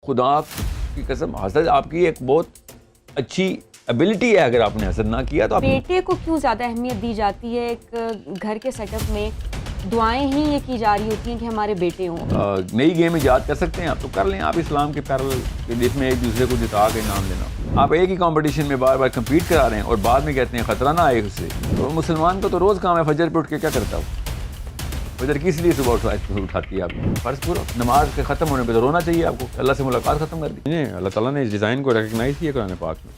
خدا کی قسم حسد آپ کی ایک بہت اچھی ایبلٹی ہے. اگر آپ نے حسد نہ کیا تو آپ بیٹے کو کیوں زیادہ اہمیت دی جاتی ہے؟ ایک گھر کے سیٹ اپ میں دعائیں ہی یہ کی جا رہی ہوتی ہیں کہ ہمارے بیٹے ہوں. نئی گیم ایجاد کر سکتے ہیں آپ تو کر لیں. آپ اسلام کے پیرل جس میں ایک دوسرے کو جتا کے انعام لینا. آپ ایک ہی کمپٹیشن میں بار بار کمپیٹ کرا رہے ہیں اور بعد میں کہتے ہیں خطرہ نہ آئے اس سے. تو مسلمان کو تو روز کام ہے فجر پہ اٹھ کے کیا کرتا ہو؟ فجر کس لیے صبح اٹھاتی ہے آپ کو؟ فرض کرو نماز کے ختم ہونے پہ تو رونا چاہیے آپ کو. اللہ سے ملاقات ختم کر دی. اللہ تعالیٰ نے اس ڈیزائن کو ریکگنائز کیا قرآن پاک میں.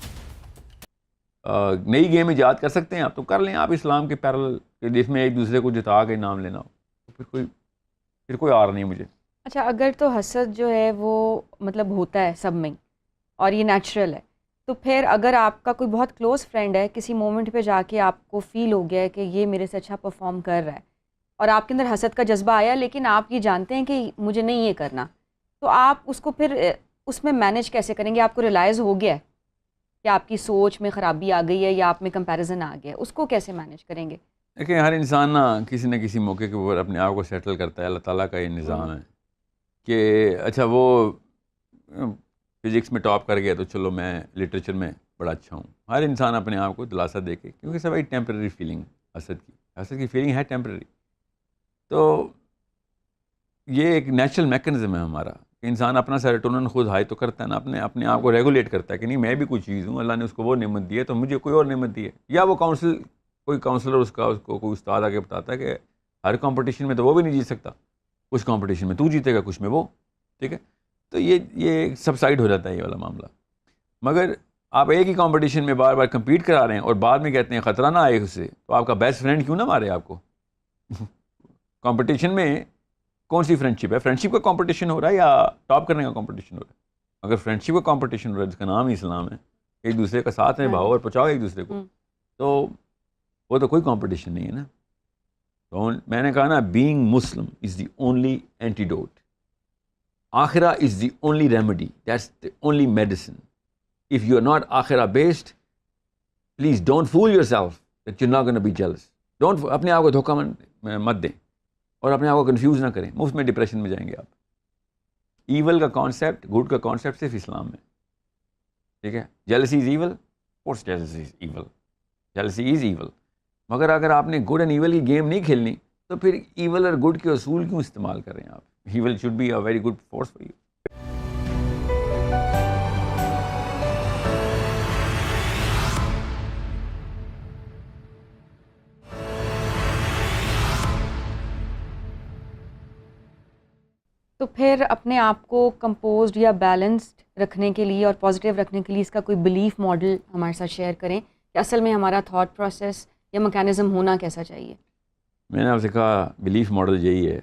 نئی گیم ایجاد کر سکتے ہیں آپ تو کر لیں. آپ اسلام کے پیرل جس میں ایک دوسرے کو جتا کے انعام لینا ہو. پھر کوئی آر نہیں مجھے. اچھا، اگر تو حسد جو ہے وہ مطلب ہوتا ہے سب میں اور یہ نیچرل ہے، تو پھر اگر آپ کا کوئی بہت کلوز فرینڈ ہے، کسی مومنٹ پہ جا کے آپ کو فیل ہو گیا ہے کہ یہ میرے سے اچھا پرفارم کر رہا ہے اور آپ کے اندر حسد کا جذبہ آیا، لیکن آپ یہ جانتے ہیں کہ مجھے نہیں یہ کرنا، تو آپ اس کو پھر اس میں مینیج کیسے کریں گے؟ آپ کو ریلائز ہو گیا ہے کہ آپ کی سوچ میں خرابی آ گئی ہے یا آپ میں کمپیریزن آ گیا ہے، اس کو کیسے مینیج کریں گے؟ دیکھیں ہر انسان نا کسی نہ کسی موقع کے اوپر اپنے آپ کو سیٹل کرتا ہے. اللہ تعالیٰ کا یہ نظام ہے کہ اچھا وہ فزکس میں ٹاپ کر گیا تو چلو میں لٹریچر میں بڑا اچھا ہوں. ہر انسان اپنے آپ کو دلاسا دے کے، کیونکہ سب ایک ٹیمپرری فیلنگ حسد کی فیلنگ ہے ٹیمپرری. تو یہ ایک نیچرل میکنزم ہے ہمارا کہ انسان اپنا سیروٹونن خود ہائی تو کرتا ہے نا، اپنے آپ کو ریگولیٹ کرتا ہے کہ نہیں میں بھی کوئی چیز ہوں. اللہ نے اس کو وہ نعمت دی ہے تو مجھے کوئی اور نعمت دی ہے. یا وہ کوئی کاؤنسلر اس کو کوئی استاد آگے بتاتا ہے کہ ہر کمپٹیشن میں تو وہ بھی نہیں جیت سکتا، کچھ کمپٹیشن میں تو جیتے گا، کچھ میں وہ. ٹھیک ہے، تو یہ سبسائڈ ہو جاتا ہے یہ والا معاملہ. مگر آپ ایک ہی کمپٹیشن میں بار بار کمپیٹ کرا رہے ہیں اور بعد میں کہتے ہیں خطرہ نہ آئے اس سے، تو آپ کا بیسٹ فرینڈ کیوں نہ مارے آپ کو؟ کمپٹیشن میں کون سی فرینڈ شپ ہے؟ فرینڈ شپ کا کمپٹیشن ہو رہا ہے یا ٹاپ کرنے کا کمپٹیشن ہو رہا ہے؟ اگر فرینڈ شپ کا کمپٹیشن ہو رہا ہے جس کا نام ہی اسلام ہے، ایک دوسرے کا ساتھ نبھاؤ اور پہنچاؤ ایک دوسرے کو، تو وہ تو کوئی کمپٹیشن نہیں ہے نا. تو میں نے کہا نا being Muslim is the only antidote. آخرہ is the only remedy, that's the only medicine. If you are not آخرہ based, please don't fool yourself that you not gonna be jealous. Don't اپنے آپ کو دھوکہ مت دیں اور اپنے آپ کو کنفیوز نہ کریں. مفت میں ڈپریشن میں جائیں گے آپ. ایول کا کانسیپٹ، گڈ کا کانسیپٹ صرف اسلام میں. ٹھیک ہے، jealousy is equal, course jealousy is equal, jealousy is equal. مگر اگر آپ نے گڈ اینڈ ایول کی گیم نہیں کھیلنی تو پھر ایول اور گڈ کے اصول کیوں استعمال کر رہے ہیں آپ؟ Evil should be a very good force for you. تو پھر اپنے آپ کو کمپوزڈ یا بیلنسڈ رکھنے کے لیے اور پازیٹیو رکھنے کے لیے اس کا کوئی بلیف ماڈل ہمارے ساتھ شیئر کریں کہ اصل میں ہمارا تھاٹ پروسیس یا میکینزم ہونا کیسا چاہیے؟ میں نے آپ سے کہا بلیف ماڈل یہی ہے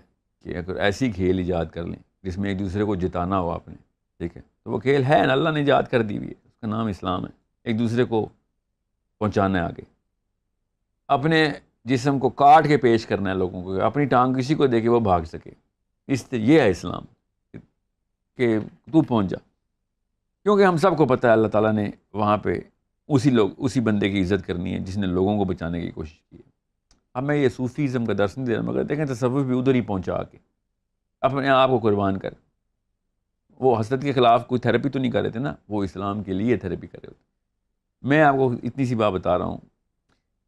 کہ اگر ایسی کھیل ایجاد کر لیں جس میں ایک دوسرے کو جتانا ہو آپ نے، ٹھیک ہے، تو وہ کھیل ہے نا، اللہ نے ایجاد کر دی ہوئی ہے، اس کا نام اسلام ہے. ایک دوسرے کو پہنچانا ہے آگے، اپنے جسم کو کاٹ کے پیش کرنا ہے لوگوں کو، اپنی ٹانگ کسی کو دے کے وہ بھاگ سکے. یہ ہے اسلام کہ تو پہنچ جا. کیونکہ ہم سب کو پتہ ہے اللہ تعالیٰ نے وہاں پہ اسی بندے کی عزت کرنی ہے جس نے لوگوں کو بچانے کی کوشش کی ہے. اب میں یہ صوفیزم کا درس نہیں دے رہا، مگر دیکھیں تصوف بھی ادھر ہی پہنچا کے اپنے آپ کو قربان کر. وہ حسد کے خلاف کوئی تھیراپی تو نہیں کر رہے تھے نا، وہ اسلام کے لیے تھیراپی کر رہے ہوتے. میں آپ کو اتنی سی بات بتا رہا ہوں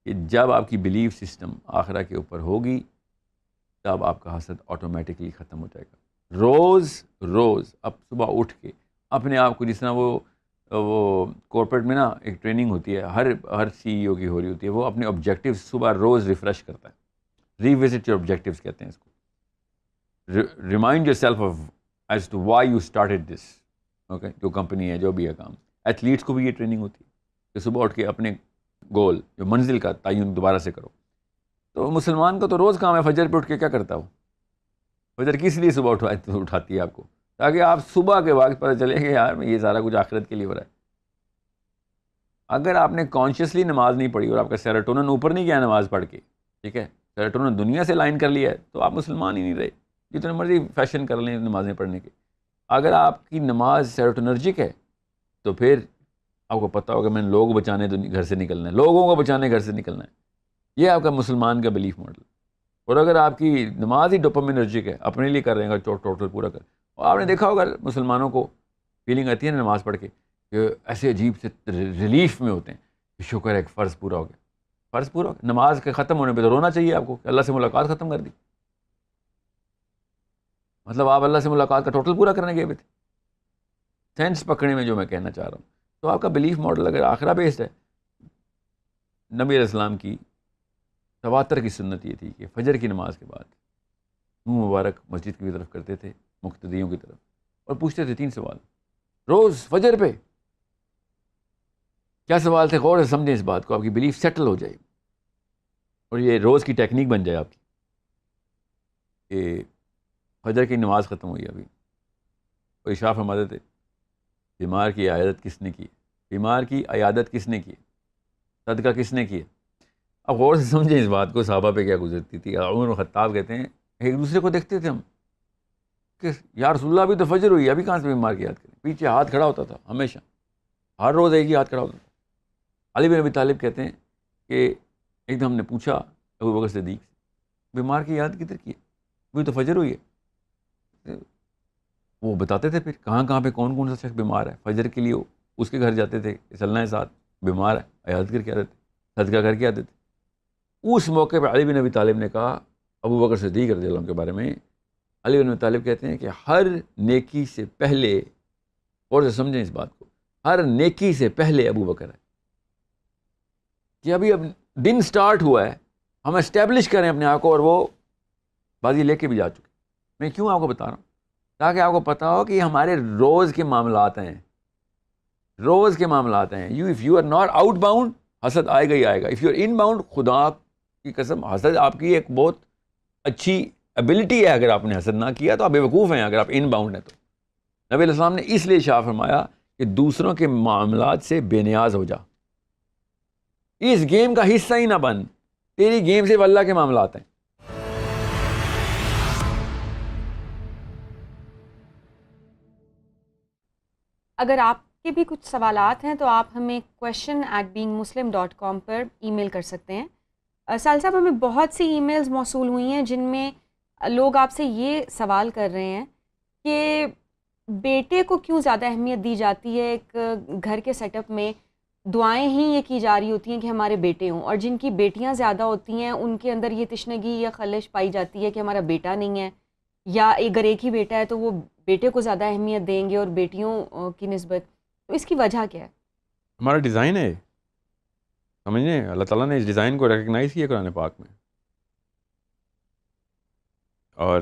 کہ جب آپ کی بلیف سسٹم آخرہ کے اوپر ہوگی تب آپ کا حسد آٹومیٹکلی ختم ہو جائے گا. روز اب صبح اٹھ کے اپنے آپ کو، جس طرح وہ کارپوریٹ میں نا ایک ٹریننگ ہوتی ہے، ہر سی ای او کی ہو رہی ہوتی ہے، وہ اپنے آبجیکٹیو صبح روز ریفریش کرتا ہے. ریوزٹ یور آبجیکٹیوز کہتے ہیں اس کو. Remind yourself of as to why you started this. Okay, جو کمپنی ہے، جو بھی ہے کام. ایتھلیٹس کو بھی یہ ٹریننگ ہوتی ہے کہ صبح اٹھ کے اپنے گول، جو منزل کا تعین دوبارہ سے کرو. تو مسلمان کو تو روز کام ہے فجر پہ اٹھ کے کیا کرتا ہو؟ فجر کس لیے صبح اٹھاتی ہے آپ کو؟ تاکہ آپ صبح کے وقت پتہ چلے کہ یار یہ سارا کچھ آخرت کے لیے ہو رہا ہے. اگر آپ نے کانشیسلی نماز نہیں پڑھی اور آپ کا سیروٹونن اوپر نہیں گیا نماز پڑھ کے، ٹھیک ہے، سیروٹونن دنیا سے لائن کر لیا ہے، تو آپ مسلمان ہی نہیں رہے، جتنے مرضی فیشن کر لیں نمازیں پڑھنے کے. اگر آپ کی نماز سیروٹونرجک ہے تو پھر آپ کو پتہ ہوگا میں نے لوگ بچانے گھر سے نکلنا ہے، لوگوں کو بچانے گھر سے نکلنا ہے. یہ آپ کا مسلمان کا بلیف ماڈل. اور اگر آپ کی نماز ہی ڈوپامینرجک ہے، اپنے لیے کر رہے ہیں ٹوٹل پورا کر. اور آپ نے دیکھا ہوگا مسلمانوں کو فیلنگ آتی ہے نا نماز پڑھ کے کہ ایسے عجیب سے ریلیف میں ہوتے ہیں کہ شکر ہے ایک فرض پورا ہو گیا. فرض پورا ہو گیا. نماز کے ختم ہونے پہ تو رونا چاہیے آپ کو کہ اللہ سے ملاقات ختم کر دی. مطلب آپ اللہ سے ملاقات کا ٹوٹل پورا کرنے گئے ہوئے تھے. سینس پکڑنے میں جو میں کہنا چاہ رہا ہوں, تو آپ کا بلیف ماڈل اگر آخرہ بیسڈ ہے. نبی علیہ السلام کی تواتر کی سنت یہ تھی کہ فجر کی نماز کے بعد منہ مبارک مسجد کی طرف کرتے تھے, مقتدیوں کی طرف, اور پوچھتے تھے 3 سوال روز فجر پہ. کیا سوال تھے؟ غور سے سمجھیں اس بات کو, آپ کی بلیف سیٹل ہو جائے اور یہ روز کی ٹیکنیک بن جائے آپ کی کہ فجر کی نماز ختم ہوئی ابھی, اور ارشاد فرماتے تھے بیمار کی عیادت کس نے کی, بیمار کی عیادت کس نے کی, صدقہ کس نے کیا. اب غور سے سمجھیں اس بات کو, صحابہ پہ کیا گزرتی تھی. عمر خطاب کہتے ہیں ایک دوسرے کو دیکھتے تھے ہم کہ یا رسول اللہ ابھی تو فجر ہوئی, ابھی کہاں سے بیمار کی یاد کریں. پیچھے ہاتھ کھڑا ہوتا تھا ہمیشہ, ہر روز ایک ہی ہاتھ کھڑا ہوتا تھا. علی بن ابی طالب کہتے ہیں کہ ایک دم ہم نے پوچھا ابو بکر صدیق سے بیمار کی یاد کدھر کی ہے, ابھی تو فجر ہوئی ہے. وہ بتاتے تھے پھر کہاں کہاں پہ کون کون سا شخص بیمار ہے. فجر کے لیے اس کے گھر جاتے تھے کہ چلنا ہے ساتھ, بیمار ہے عیادت کر کے آتے تھے, صدقہ کر کے آتے تھے. اس موقع پہ علی بن ابی طالب نے کہا ابو بکر صدیق رضی اللہ عنہ کے بارے میں, علی بن ابی طالب کہتے ہیں کہ ہر نیکی سے پہلے, اور سے سمجھیں اس بات کو, ہر نیکی سے پہلے ابو بکر ہے. کہ ابھی اب دن سٹارٹ ہوا ہے, ہم اسٹیبلش کریں اپنے آپ کو, اور وہ بازی لے کے بھی جا چکے. میں کیوں آپ کو بتا رہا ہوں؟ تاکہ آپ کو پتا ہو کہ یہ ہمارے روز کے معاملات ہیں, روز کے معاملات ہیں. If you are not outbound, حسد آئے گا ہی آئے گا. If you are inbound, خدا کی قسم حسد آپ کی ایک بہت اچھی ایبلٹی ہے. اگر آپ نے حسد نہ کیا تو آپ بے وقوف ہیں. اگر آپ ان باؤنڈ ہیں تو نبی علیہ السلام نے اس لیے ارشاد فرمایا کہ دوسروں کے معاملات سے بے نیاز ہو جا, اس گیم کا حصہ ہی نہ بن. تیری گیم صرف اللہ کے معاملات ہیں. اگر آپ کے بھی کچھ سوالات ہیں تو آپ ہمیں question@beingmuslim.com پر ای میل کر سکتے ہیں. سال صاحب, ہمیں بہت سی ای میلز موصول ہوئی ہیں جن میں لوگ آپ سے یہ سوال کر رہے ہیں کہ بیٹے کو کیوں زیادہ اہمیت دی جاتی ہے ایک گھر کے سیٹ اپ میں. دعائیں ہی یہ کی جا رہی ہوتی ہیں کہ ہمارے بیٹے ہوں, اور جن کی بیٹیاں زیادہ ہوتی ہیں ان کے اندر یہ تشنگی یا خلش پائی جاتی ہے کہ ہمارا بیٹا نہیں ہے, یا اگر ایک ہی بیٹا ہے تو وہ بیٹے کو زیادہ اہمیت دیں گے اور بیٹیوں کی نسبت. تو اس کی وجہ کیا ہے؟ ہمارا ڈیزائن ہے, سمجھیں, اللہ تعالیٰ نے اس ڈیزائن کو ریکگنائز کیا قرآن پاک میں, اور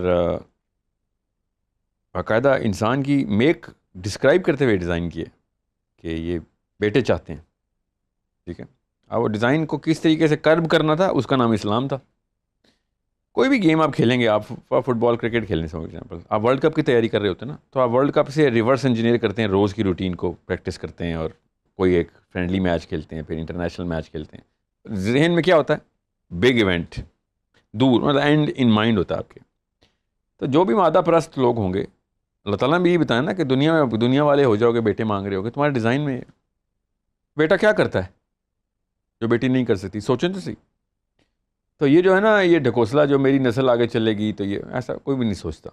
باقاعدہ انسان کی میک ڈسکرائب کرتے ہوئے ڈیزائن کیے کہ یہ بیٹے چاہتے ہیں. ٹھیک ہے, اب وہ ڈیزائن کو کس طریقے سے کرب کرنا تھا, اس کا نام اسلام تھا. کوئی بھی گیم آپ کھیلیں گے, آپ فٹ بال کرکٹ کھیلنے سے فار ایگزامپل, آپ ورلڈ کپ کی تیاری کر رہے ہوتے ہیں نا, تو آپ ورلڈ کپ سے ریورس انجینئر کرتے ہیں, روز کی روٹین کو پریکٹس کرتے ہیں, اور کوئی ایک فرینڈلی میچ کھیلتے ہیں, پھر انٹرنیشنل میچ کھیلتے ہیں. ذہن میں کیا ہوتا ہے؟ بگ ایونٹ, دور, مطلب اینڈ ان مائنڈ ہوتا ہے آپ کے. تو جو بھی مادہ پرست لوگ ہوں گے, اللہ تعالیٰ نے بھی یہ بتایا نا کہ دنیا والے ہو جاؤ گے, بیٹے مانگ رہے ہو گے, تمہارے ڈیزائن میں بیٹا کیا کرتا ہے جو بیٹی نہیں کر سکتی. سوچیں تو صحیح. تو یہ جو ہے نا, یہ ڈھکوسلا جو میری نسل آگے چلے گی, تو یہ ایسا کوئی بھی نہیں سوچتا.